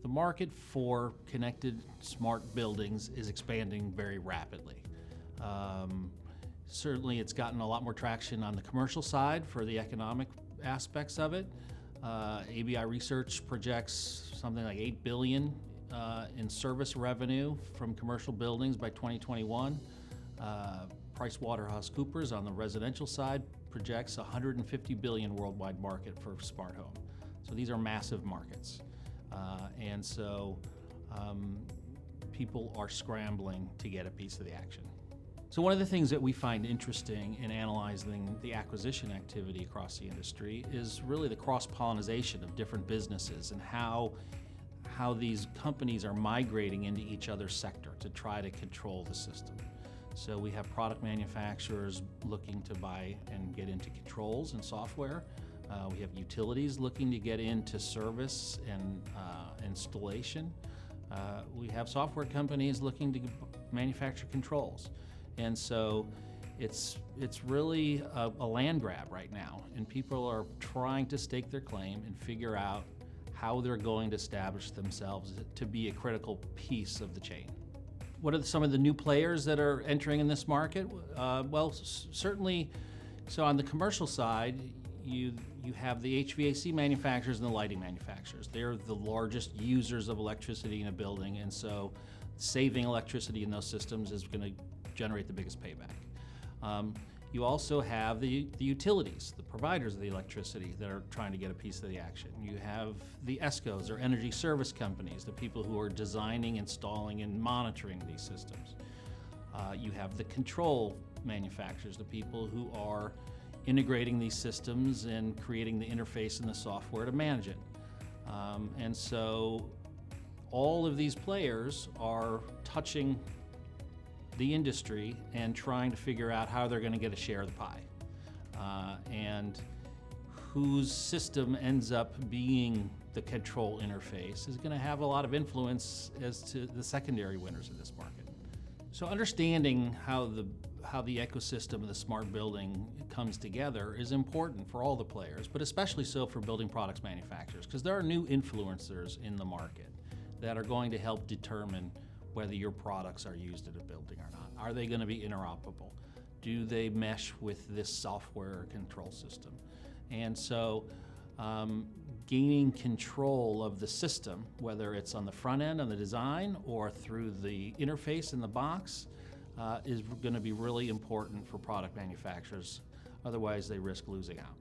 The market for connected smart buildings is expanding very rapidly. Certainly it's gotten a lot more traction on the commercial side for the economic aspects of it. ABI Research projects something like $8 billion in service revenue from commercial buildings by 2021. PricewaterhouseCoopers on the residential side projects $150 billion worldwide market for smart home. So these are massive markets. And so people are scrambling to get a piece of the action. So one of the things that we find interesting in analyzing the acquisition activity across the industry is really the cross-pollination of different businesses and how these companies are migrating into each other's sector to try to control the system. So we have product manufacturers looking to buy and get into controls and software. We have utilities looking to get into service and installation. We have software companies looking to manufacture controls. And so it's really a land grab right now, and people are trying to stake their claim and figure out how they're going to establish themselves to be a critical piece of the chain. What are some of the new players that are entering in this market? Well, certainly, so on the commercial side, you have the HVAC manufacturers and the lighting manufacturers. They're the largest users of electricity in a building, and so saving electricity in those systems is going to generate the biggest payback. You also have the utilities, the providers of the electricity that are trying to get a piece of the action. You have the ESCOs, or energy service companies, the people who are designing, installing, and monitoring these systems. You have the control manufacturers, the people who are integrating these systems and creating the interface and the software to manage it. And so all of these players are touching the industry and trying to figure out how they're going to get a share of the pie. And whose system ends up being the control interface is going to have a lot of influence as to the secondary winners of this market. So understanding how the ecosystem of the smart building comes together is important for all the players, but especially so for building products manufacturers, because there are new influencers in the market that are going to help determine whether your products are used in a building or not. Are they going to be interoperable? Do they mesh with this software control system? And so gaining control of the system, whether it's on the front end, on the design, or through the interface in the box, is going to be really important for product manufacturers. Otherwise, they risk losing out.